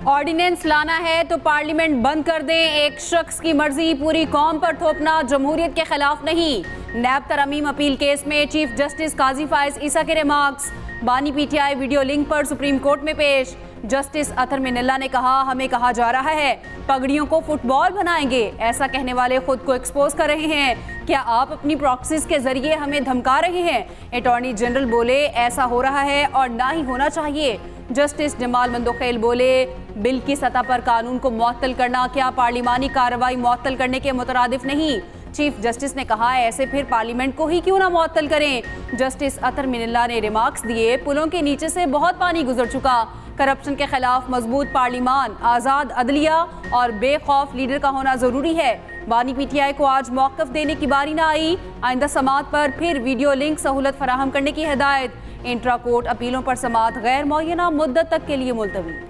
Ordinance लाना है तो पार्लियामेंट बंद कर दें। एक शख्स की मर्जी पूरी कौम पर थोपना जमहूरियत के खिलाफ नहीं। नैब तरमीम अपील केस में चीफ जस्टिस काजी फायज ईसा के रिमार्क्स। बानी पीटीआई वीडियो लिंक पर सुप्रीम कोर्ट में पेश। जस्टिस अतर मिनल्ला ने कहा, हमें कहा जा रहा है पगड़ियों को फुटबॉल बनाएंगे। ऐसा कहने वाले खुद को एक्सपोज कर रहे हैं। क्या आप अपनी प्रॉक्सीज के जरिए हमें धमका रहे हैं? अटॉर्नी जनरल बोले, ऐसा हो रहा है और ना ही होना चाहिए। जस्टिस जमाल मंदोखेल बोले, बिल की सतह पर कानून को मुअत्तल करना क्या पार्लिमानी कार्रवाई मुअत्तल करने के मुतरादिफ नहीं? चीफ जस्टिस ने कहा, ऐसे फिर पार्लियामेंट को ही क्यों ना मुअत्तल करें। जस्टिस अतर मिनल्ला ने रिमार्क्स दिए, पुलों के नीचे से बहुत पानी गुजर चुका। करप्शन के खिलाफ मजबूत पार्लिमान, आज़ाद अदलिया और बेखौफ लीडर का होना जरूरी है। बानी पीटीआई को आज मौक़िफ़ देने की बारी ना आई। आइंदा समात पर फिर वीडियो लिंक सहूलत फराहम करने की हिदायत। इंट्रा कोर्ट अपीलों पर समात गैर मुअय्यना मुद्दत तक के लिए मुलतवी।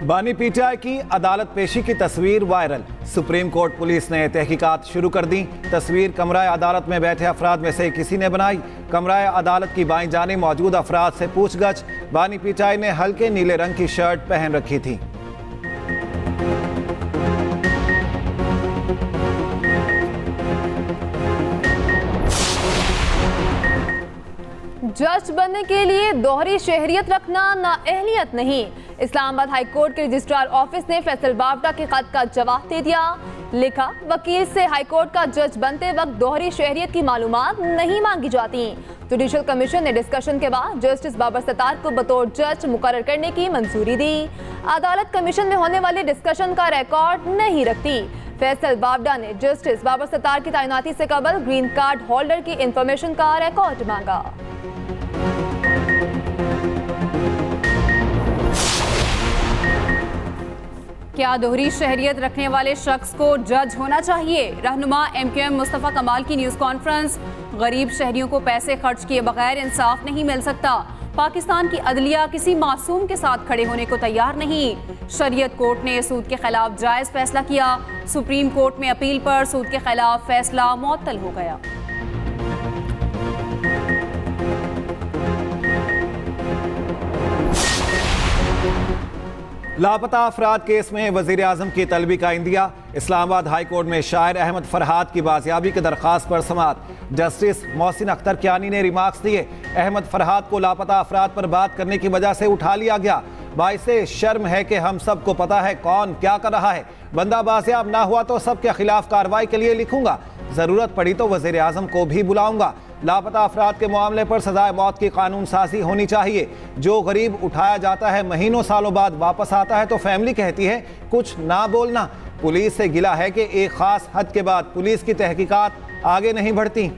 बानी पीटीआई की अदालत पेशी की तस्वीर वायरल। सुप्रीम कोर्ट पुलिस ने तहकीकात शुरू कर दी। तस्वीर कमरा अदालत में बैठे अफराद में से किसी ने बनाई। कमरा अदालत की बाईं जानिब मौजूद अफराद से पूछगछ। बानी पीटीआई ने हल्के नीले रंग की शर्ट पहन रखी थी। जज बनने के लिए दोहरी शहरियत रखना नाअहलियत नहीं। इस्लामाबाद हाई कोर्ट के रजिस्ट्रार ऑफिस ने फैसल बावड़ा के खत का जवाब दे दिया। लिखा, वकील से हाई कोर्ट का जज बनते वक्त दोहरी शहरियत की मालूमात नहीं मांगी जाती। जुडिशल कमीशन ने डिस्कशन के बाद जस्टिस बाबर सत्तार को बतौर जज मुकर्रर करने की मंजूरी दी। अदालत कमीशन में होने वाले डिस्कशन का रिकॉर्ड नहीं रखती। फैसल बावड़ा ने जस्टिस बाबर सत्तार की तैनाती से कबल ग्रीन कार्ड होल्डर की इंफॉर्मेशन का रिकॉर्ड मांगा। क्या दोहरी शहरियत रखने वाले शख्स को जज होना चाहिए? रहनुमा MQM मुस्तफ़ा कमाल की न्यूज़ कॉन्फ्रेंस। गरीब शहरियों को पैसे खर्च किए बगैर इंसाफ नहीं मिल सकता। पाकिस्तान की अदलिया किसी मासूम के साथ खड़े होने को तैयार नहीं। शरीयत कोर्ट ने सूद के खिलाफ जायज़ फैसला किया। सुप्रीम कोर्ट में अपील पर सूद के खिलाफ फैसला मुअत्तल हो गया। लापता अफराद केस में वजीर आजम की तलबी का इंदिया। इस्लामाबाद हाई कोर्ट में शायर अहमद फरहाद की बाजियाबी की दरख्वास्त पर समात। जस्टिस मोहसिन अख्तर कियानी ने रिमार्क्स दिए, अहमद फरहाद को लापता अफराद पर बात करने की वजह से उठा लिया गया। बाइसे शर्म है कि हम सबको पता है कौन क्या कर रहा है। बंदा बाजियाब ना हुआ तो सबके खिलाफ कार्रवाई के लिए लिखूंगा। जरूरत पड़ी तो वजीर आजम को भी बुलाऊंगा। लापता अफराद के मामले पर सजाए मौत की कानून साजी होनी चाहिए। जो गरीब उठाया जाता है महीनों सालों बाद वापस आता है तो फैमिली कहती है कुछ ना बोलना। पुलिस से गिला है कि एक खास हद के बाद पुलिस की तहकीकात आगे नहीं बढ़ती।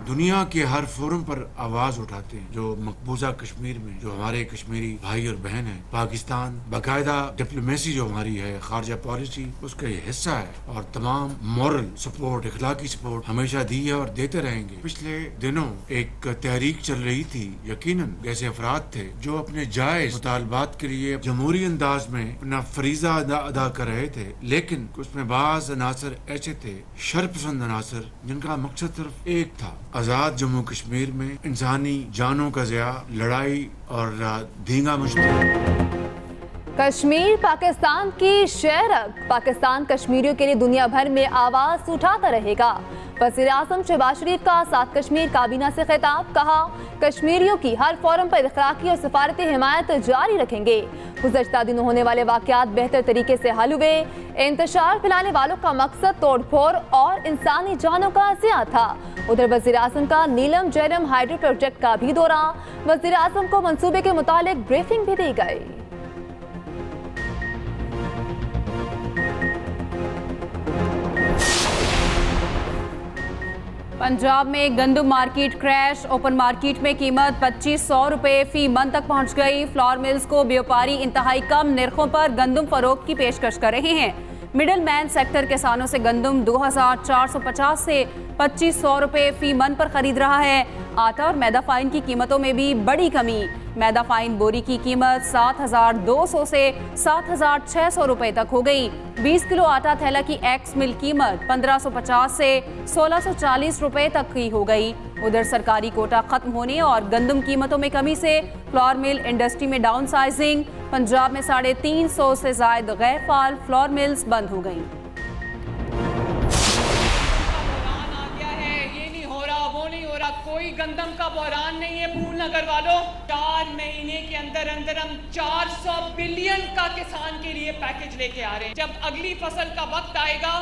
दुनिया के हर फोरम पर आवाज उठाते हैं। जो मकबूजा कश्मीर में जो हमारे कश्मीरी भाई और बहन हैं, पाकिस्तान बाकायदा डिप्लोमेसी जो हमारी है, खारजा पॉलिसी उसका ये हिस्सा है और तमाम मॉरल सपोर्ट, इखलाकी सपोर्ट हमेशा दी है और देते रहेंगे। पिछले दिनों एक तहरीक चल रही थी, यकीनन ऐसे अफराद थे जो अपने जायज मुतालबात के लिए जमहूरी अंदाज में अपना फरीजा अदा कर रहे थे, लेकिन उसमें बाज अनासर ऐसे थे, शरपसंद अनासर, जिनका मकसद सिर्फ एक था, आजाद जम्मू कश्मीर में इंसानी जानों का ज़िया, लड़ाई और धींगा मुश्किल। कश्मीर पाकिस्तान की शहरक, पाकिस्तान कश्मीरियों के लिए दुनिया भर में आवाज उठाता रहेगा। वज़ीर आज़म शहबाज शरीफ का आज़ाद कश्मीर काबीना से खिताब। कहा, कश्मीरियों की हर फोरम पर इखलाकी और सफारती हिमायत जारी रखेंगे। गुज़श्ता दिनों होने वाले वाक़यात बेहतर तरीके से हल हुए। इंतशार फैलाने वालों का मकसद तोड़ फोड़ और इंसानी जानों का ज़िया था। उधर वज़ीर आज़म का नीलम जैरम हाइड्रो प्रोजेक्ट का भी दौरा। वज़ीर आज़म को मंसूबे के मुतालिक ब्रीफिंग भी दी गई। पंजाब में गंदम मार्केट क्रैश। ओपन मार्केट में कीमत 2500 रुपए फी मन तक पहुंच गई। फ्लोर मिल्स को व्यापारी इंतहाई कम निर्खों पर गंदम फरोख्त की पेशकश कर रहे हैं। मिडल मैन सेक्टर किसानों से गंदम 2450 से 2500 रुपए फी मन पर खरीद रहा है। आटा और मैदा फाइन की कीमतों में भी बड़ी कमी। मैदा फाइन बोरी की कीमत 7,200 से 7,600 रुपए तक हो गई। 20 किलो आटा थैला की एक्स मिल कीमत 1,550 से 1,640 रुपए तक की हो गई। उधर सरकारी कोटा खत्म होने और गंदम कीमतों में कमी से फ्लोर मिल इंडस्ट्री में डाउन साइजिंग। पंजाब में 350 से ज्यादा गैर फाल फ्लोर मिल्स बंद हो गई। कोई गंदम का बहरान नहीं है फूलनगर वालों। 4 महीने के अंदर अंदर हम 400 बिलियन का किसान के लिए पैकेज लेके आ रहे हैं। जब अगली फसल का वक्त आएगा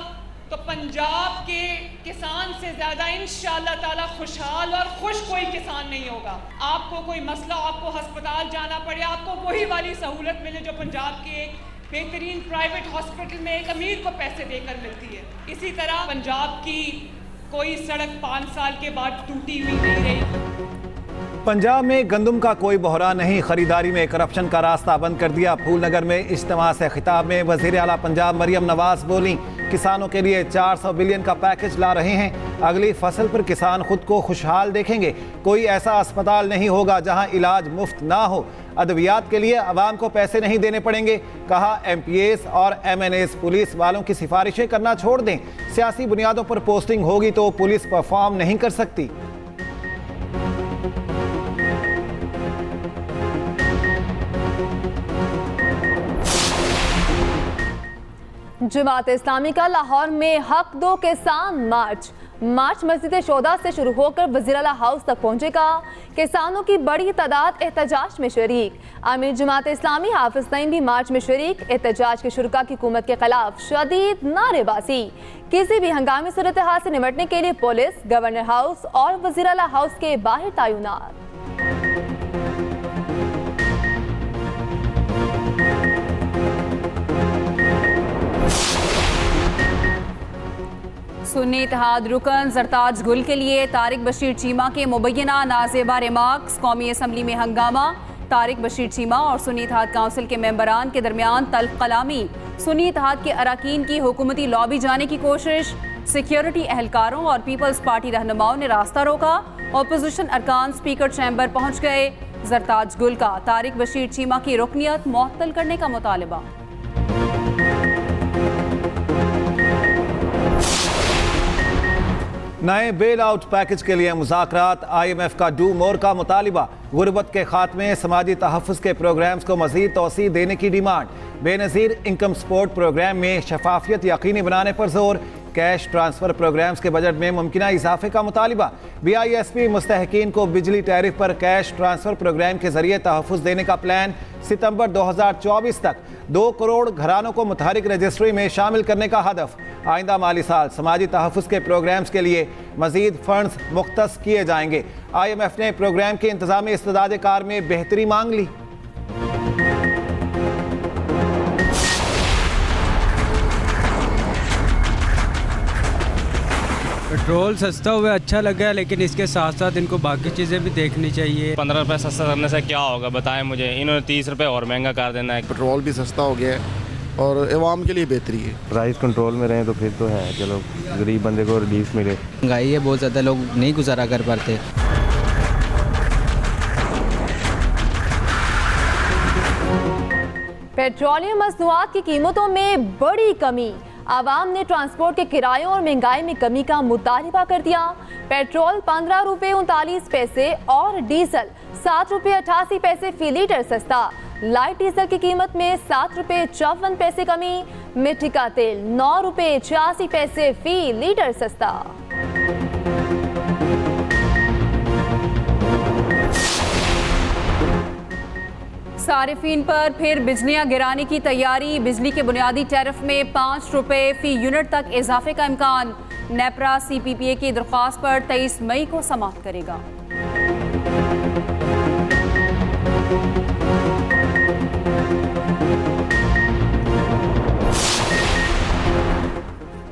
तो पंजाब के किसान से ज्यादा इंशाअल्लाह ताला खुशहाल और खुश कोई किसान नहीं होगा। आपको कोई मसला, आपको अस्पताल जाना पड़े, आपको वही वाली सहूलत मिले जो पंजाब के एक बेहतरीन प्राइवेट हॉस्पिटल में एक अमीर को पैसे देकर मिलती है। इसी तरह पंजाब की कोई सड़क 5 साल के बाद टूटी हुई नहीं रही। पंजाब में गंदम का कोई बहरान नहीं, खरीदारी में करप्शन का रास्ता बंद कर दिया। फूलनगर में इज्तिमा से खिताब में वज़ीर आला पंजाब मरियम नवाज बोली, किसानों के लिए 400 बिलियन का पैकेज ला रहे हैं। अगली फसल पर किसान खुद को खुशहाल देखेंगे। कोई ऐसा अस्पताल नहीं होगा जहां इलाज मुफ्त ना हो। अद्वियात के लिए अवाम को पैसे नहीं देने पड़ेंगे। कहा MPAs और MNAs पुलिस वालों की सिफारिशें करना छोड़ दें। सियासी बुनियादों पर पोस्टिंग होगी तो पुलिस परफॉर्म नहीं कर सकती। जमात इस्लामी का लाहौर में हक दो किसान मार्च मस्जिद शोदा से शुरू होकर वज़ीर-ए-आला हाउस तक पहुंचेगा। किसानों की बड़ी तादाद एहतजाज में शरीक। आमिर जमात इस्लामी हाफिज नईम भी मार्च में शरीक। एहतजाज के शुरका की हुकूमत के खिलाफ शदीद नारेबाजी। किसी भी हंगामी सूरत हाल से निपटने के लिए पुलिस, गवर्नर हाउस और वज़ीर-ए-आला हाउस के बाहर तैनात। सुन्नी इत्तेहाद रुकन जरताज गुल के लिए तारिक बशीर चीमा के मुबैना नाजेबा रिमार्क्स। कौमी असम्बली में हंगामा। तारिक बशीर चीमा और सुन्नी इत्तेहाद काउंसिल के मेंबरान के दरमियान तल्ख कलामी। सुन्नी इत्तेहाद के अरकान की हुकूमती लॉबी जाने की कोशिश। सिक्योरिटी एहलकारों और पीपल्स पार्टी रहनुमाओं ने रास्ता रोका। अपोजिशन अरकान स्पीकर चैम्बर पहुंच गए। जरताज गुल का तारिक बशीर चीमा की रुकनियत मुअत्तल करने का मुतालबा। नए बेल आउट पैकेज के लिए मुज़ाकरात। IMF का डू मोर का मुतालिबा। गुर्बत के खात्मे, समाजी तहफ़्फ़ुज़ के प्रोग्राम्स को मज़ीद तोसी देने की डिमांड। बेनज़ीर इनकम सपोर्ट प्रोग्राम में शफाफियत यकीनी बनाने पर जोर। कैश ट्रांसफ़र प्रोग्राम्स के बजट में मुमकिना इजाफे का मुतालिबा। BISP मुस्तहकीन को बिजली टैरिफ पर कैश ट्रांसफ़र प्रोग्राम के जरिए तहफ़्फ़ुज़ देने का प्लान। सितंबर 2024 तक 2 करोड़ घरानों को मुतहरिक रजिस्ट्री में शामिल करने का हदफ। आइंदा माली साल समाजी तहफ़्फ़ुज़ के प्रोग्राम्स के लिए मज़ीद फंड्स मुख्तस किए जाएंगे। IMF ने प्रोग्राम के इंतज़ामी इस्तेदाद कार में बेहतरी मांग ली। पेट्रोल सस्ता हुआ अच्छा लगा, लेकिन इसके साथ साथ इनको बाकी चीज़ें भी देखनी चाहिए। 15 रुपये सस्ता करने से क्या होगा बताएं मुझे। इन्होंने 30 रुपये और महंगा कर देना है। पेट्रोल भी सस्ता हो गया है और अवाम के लिए बेहतरी है। प्राइस कंट्रोल में रहें तो फिर तो है, चलो गरीब बंदे को रिलीफ मिले। महंगाई है बहुत ज़्यादा, लोग नहीं गुजारा कर पाते। पेट्रोलियम मसनूआत की कीमतों में बड़ी कमी। आवाम ने ट्रांसपोर्ट के किरायों और महंगाई में कमी का मुतालिबा कर दिया। पेट्रोल 15 रुपये 39 पैसे और डीजल 7 रुपये 88 पैसे फी लीटर सस्ता। लाइट डीजल की कीमत में 7 रुपये 54 पैसे कमी। मिट्टी का तेल 9 रुपये 86 पैसे फी लीटर सस्ता। सारिफीन पर फिर बिजलियां गिराने की तैयारी। बिजली के बुनियादी टैरिफ में 5 रुपये फी यूनिट तक इजाफे का इम्कान। नेपरा CPPA की दरख्वास्त पर 23 मई को समाप्त करेगा।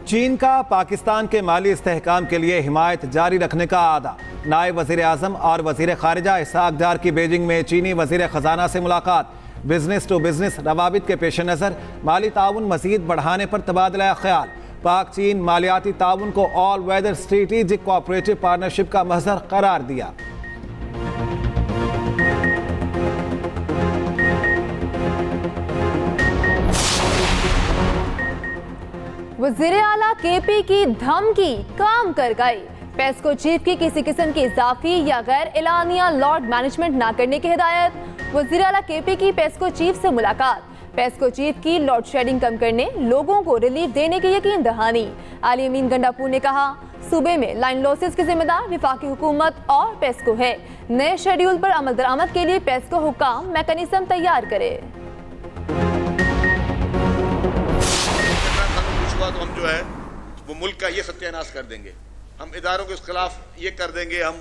चीन का पाकिस्तान के माली इस्तेहकाम के लिए हिमायत जारी रखने का आदा। नायब वज़ीर आज़म और वज़ीर ख़ारिजा इसहाक डार की बीजिंग में चीनी वज़ीर ख़जाना से मुलाकात। बिजनेस टू बिजनेस रवाबित के पेश नज़र माली ताउन मज़ीद बढ़ाने पर तबादला ख्याल। पाक चीन मालियाती ताउन को all weather strategic cooperative partnership का महज़र करार दिया। वज़ीर आला केपी की धमकी काम कर गई। पेस्को चीफ की किसी किस्म की इजाफी या गैर एलानिया लॉर्ड मैनेजमेंट ना करने की हिदायत। वज़ीर आला केपी की पेस्को चीफ से मुलाकात। पेस्को चीफ की लोड शेडिंग कम करने, लोगों को रिलीफ देने की यकीन दहानी। आली अमीन गंडापुर ने कहा, सूबे में लाइन लॉसेस की जिम्मेदार विफाकी हुकूमत और पेस्को है। नए शेड्यूल पर अमल दरामद के लिए पेस्को हुकाम मैकेनिज्म तैयार करे। तो हम जो है वो मुल्क का ये सत्यानाश कर देंगे। हम इदारों के खिलाफ ये कर देंगे, हम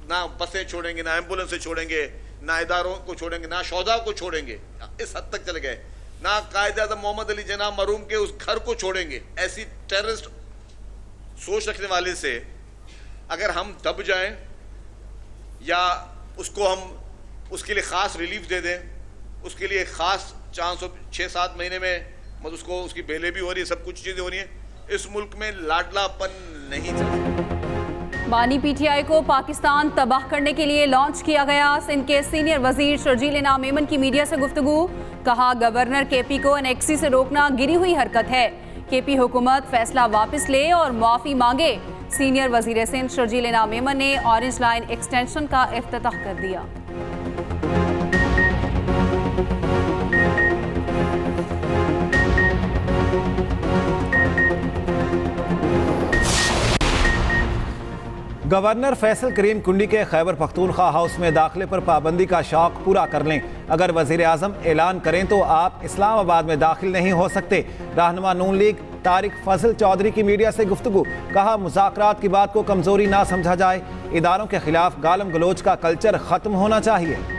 ना बसें छोड़ेंगे, ना एम्बुलेंसें छोड़ेंगे, ना इदारों को छोड़ेंगे, ना शौदा को छोड़ेंगे। इस हद तक चले गए। ना कायद-ए-आज़म मोहम्मद अली जिन्ना मरूम के उस घर को छोड़ेंगे। ऐसी टेररिस्ट सोच रखने वाले से अगर हम दब जाएं या उसको हम उसके लिए ख़ास रिलीफ दे दें, उसके लिए ख़ास चांस हो 6-7 महीने में, मतलब उसको उसकी बेले भी हो रही है, सब कुछ चीज़ें हो रही हैं। इस मुल्क में लाडलापन नहीं चलता। बानी पीटीआई को पाकिस्तान तबाह करने के लिए लॉन्च किया गया। सिंध के सीनियर वजीर शर्जील इनाम मेमन की मीडिया से गुफ्तगू। कहा, गवर्नर केपी को एनेक्सी से रोकना गिरी हुई हरकत है। केपी हुकूमत फैसला वापस ले और माफी मांगे। सीनियर वजीर सिंध शर्जील इनाम मेमन ने ऑरेंज लाइन एक्सटेंशन का इफ्तिताह कर दिया। गवर्नर फैसल करीम कुंडी के खैबर पख्तूनख्वा हाउस में दाखिले पर पाबंदी का शौक पूरा कर लें। अगर वजीर आजम ऐलान करें तो आप इस्लामाबाद में दाखिल नहीं हो सकते। रहनुमा नून लीग तारिक फजल चौधरी की मीडिया से गुफ्तगू। कहा, मुज़ाकरात की बात को कमजोरी ना समझा जाए। इदारों के खिलाफ गालम गलोच का कल्चर खत्म होना चाहिए।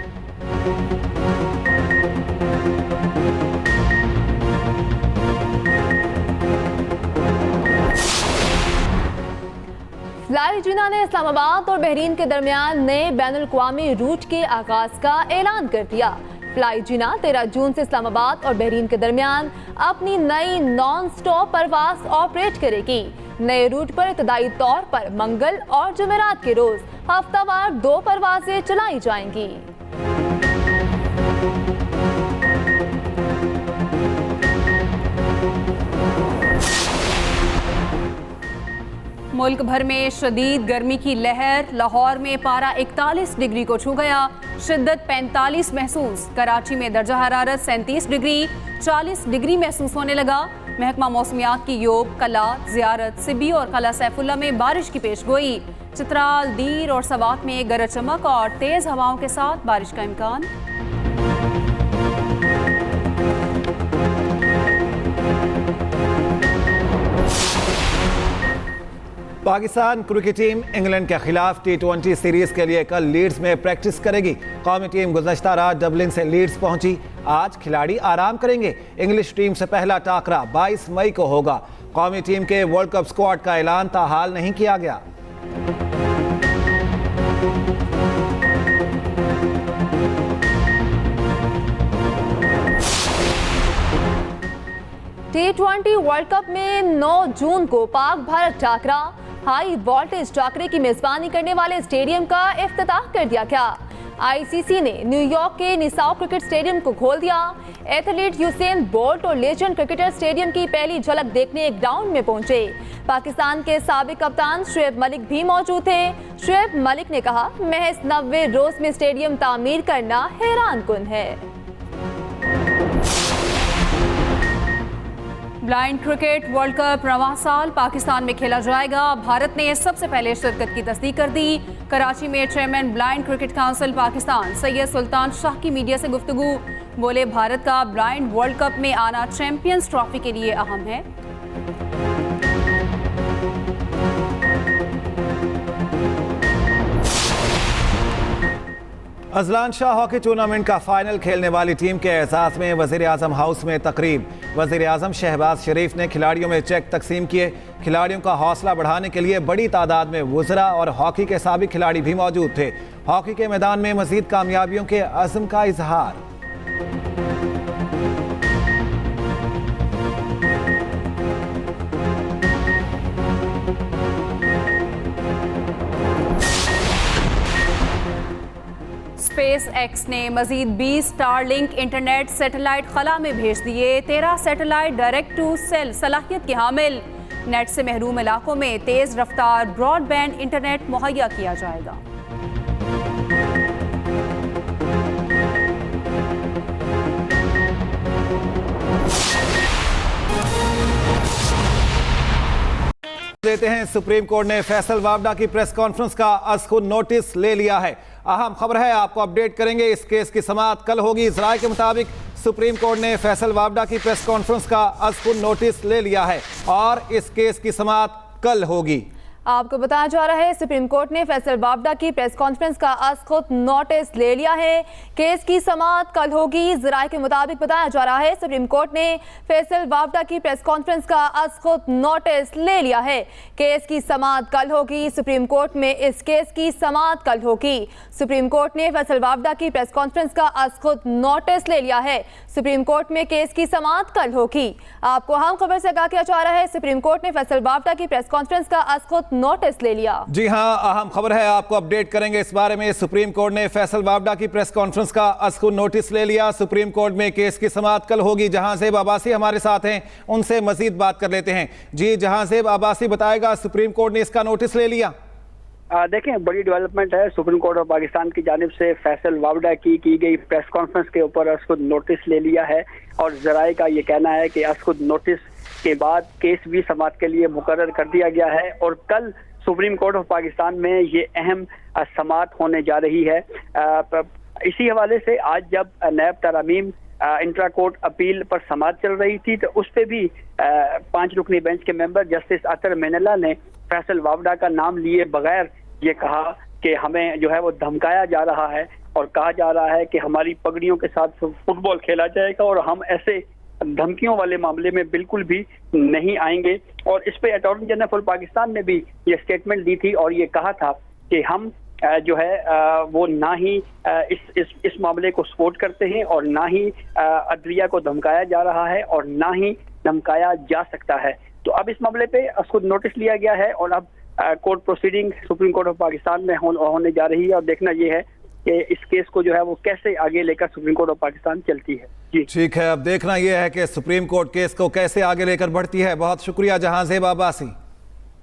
फ्लाई जिना ने इस्लामाबाद और बहरीन के दरमियान नए बैनुल-अक़वामी रूट के आगाज का ऐलान कर दिया। फ्लाई जिना 13 जून से इस्लामाबाद और बहरीन के दरमियान अपनी नई नॉन स्टॉप परवाज ऑपरेट करेगी। नए रूट पर इब्तदाई तौर पर मंगल और जुमेरात के रोज हफ्तावार 2 परवाजें चलाई जाएंगी। मुल्क भर में शदीद गर्मी की लहर। लाहौर में पारा 41 डिग्री को छू गया। शिद्दत 45 महसूस। कराची में दर्जा हरारत 37 डिग्री 40 डिग्री महसूस होने लगा। महकमा मौसमियात की योब, कला, जियारत, सिबी और कला सैफुल्ला में बारिश की पेशगोई। चित्राल, दीर और सवात में गरज चमक और तेज हवाओं के साथ बारिश का इम्कान। पाकिस्तान क्रिकेट टीम इंग्लैंड के खिलाफ T20 सीरीज के लिए कल लीड्स में प्रैक्टिस करेगी। कौमी टीम गुज़श्ता रात डबलिन से लीड्स पहुंची। आज खिलाड़ी आराम करेंगे। इंग्लिश टीम से पहला टाकरा 22 मई को होगा। कौमी टीम के वर्ल्ड कप स्क्वाड का ऐलान ताहाल नहीं किया गया। T20 वर्ल्ड कप में 9 जून को पाक भारत टाकरा। हाई वोल्टेज टाकरे की मेजबानी करने वाले स्टेडियम का इफ्तिताह कर दिया गया। आईसीसी ने न्यूयॉर्क के निसाव क्रिकेट स्टेडियम को खोल दिया। एथलीट यूसेन बोल्ट और लेजेंड क्रिकेटर स्टेडियम की पहली झलक देखने ग्राउंड में पहुंचे। पाकिस्तान के साबिक कप्तान शुएब मलिक भी मौजूद थे। शुएब मलिक ने कहा, महज 90 रोज में स्टेडियम तामीर करना हैरान कुन है। ब्लाइंड क्रिकेट वर्ल्ड कप रवां साल पाकिस्तान में खेला जाएगा। भारत ने सबसे पहले शिरकत की तस्दीक कर दी। कराची में chairman blind cricket council Pakistan Syed Sultan Shah की मीडिया से गुफ्तगू। बोले, भारत का ब्लाइंड वर्ल्ड कप में आना चैंपियंस ट्रॉफी के लिए अहम है। अजलान शाह हॉकी टूर्नामेंट का फाइनल खेलने वाली टीम के एहसास में वजीर आजम हाउस में तकरीब। वजीर आजम शहबाज शरीफ ने खिलाड़ियों में चेक तकसीम किए। खिलाड़ियों का हौसला बढ़ाने के लिए बड़ी तादाद में वुज़रा और हॉकी के साबिक खिलाड़ी भी मौजूद थे। हॉकी के मैदान में मजीद कामयाबियों के अज़्म का इजहार। स्पेस एक्स ने मजीद 20 स्टारलिंक इंटरनेट सैटेलाइट खला में भेज दिए। 13 सैटेलाइट डायरेक्ट टू सेल सलाहियत के हामिल। नेट से महरूम इलाकों में तेज रफ्तार ब्रॉडबैंड इंटरनेट मुहैया किया जाएगा। देते हैं, सुप्रीम कोर्ट ने फैसल वावडा की प्रेस कॉन्फ्रेंस का अज़-खुद नोटिस ले लिया है। अहम खबर है, आपको अपडेट करेंगे। इस केस की समाअत कल होगी। इस राय के मुताबिक सुप्रीम कोर्ट ने फैसल वावडा की प्रेस कॉन्फ्रेंस का अज़-खुद नोटिस ले लिया है और इस केस की समाअत कल होगी। आपको बताया जा रहा है, सुप्रीम कोर्ट ने फैसल वावडा की प्रेस कॉन्फ्रेंस का अज़-खुद नोटिस ले लिया है। केस की समाअत कल होगी। ज़राए के मुताबिक बताया जा रहा है, सुप्रीम कोर्ट ने फैसल वावडा की प्रेस कॉन्फ्रेंस का अज़-खुद नोटिस ले लिया है। केस की समाअत कल होगी। सुप्रीम कोर्ट में इस केस की समाअत कल होगी। सुप्रीम कोर्ट ने फैसल वावडा की प्रेस कॉन्फ्रेंस का अज़-खुद नोटिस ले लिया है। सुप्रीम कोर्ट में केस की समाअत कल होगी। आपको अहम खबर से आगाह किया जा रहा है, सुप्रीम कोर्ट ने फैसल वावडा की प्रेस कॉन्फ्रेंस का अज़-खुद नोटिस ले लिया। जी हां, अहम खबर है, आपको अपडेट करेंगे इस बारे में। सुप्रीम कोर्ट ने फैसल वावडा की प्रेस कॉन्फ्रेंस का अज़-खुद नोटिस ले लिया। सुप्रीम कोर्ट में केस की समाअत कल होगी। जहांज़ेब अब्बासी हमारे साथ हैं, उनसे मजीद बात कर लेते हैं। जी जहांज़ेब अब्बासी, बताएगा सुप्रीम कोर्ट ने इसका नोटिस ले लिया? देखें, बड़ी डेवलपमेंट है। सुप्रीम कोर्ट ऑफ पाकिस्तान की जानिब से फैसल वावडा की गई प्रेस कॉन्फ्रेंस के ऊपर अज़-खुद नोटिस ले लिया है और ज़राए का ये कहना है कि अज़-खुद नोटिस के बाद केस भी समाअत के लिए मुकर्रर कर दिया गया है और कल सुप्रीम कोर्ट ऑफ पाकिस्तान में ये अहम समाअत होने जा रही है। इसी हवाले से आज जब नैब तरमीम इंट्रा कोर्ट अपील पर समाअत चल रही थी तो उस पर भी 5 रुकनी बेंच के मेंबर जस्टिस अतर मेनला ने फैसल वावडा का नाम लिए बगैर ये कहा कि हमें जो है वो धमकाया जा रहा है और कहा जा रहा है कि हमारी पगड़ियों के साथ फुटबॉल खेला जाएगा और हम ऐसे धमकियों वाले मामले में बिल्कुल भी नहीं आएंगे। और इस पे अटॉर्नी जनरल फॉर पाकिस्तान ने भी ये स्टेटमेंट दी थी और ये कहा था कि हम जो है वो ना ही इस मामले को सपोर्ट करते हैं और ना ही अदलिया को धमकाया जा रहा है और ना ही धमकाया जा सकता है। तो अब इस मामले पे अज़-खुद नोटिस लिया गया है और अब court proceeding supreme court of Pakistan में होने जा रही है और देखना ये है कि इस केस को जो है वो कैसे आगे लेकर सुप्रीम कोर्ट ऑफ पाकिस्तान चलती है। जी ठीक है, अब देखना यह है कि सुप्रीम कोर्ट केस को कैसे आगे लेकर बढ़ती है। बहुत शुक्रिया जहांज़ेब अब्बासी।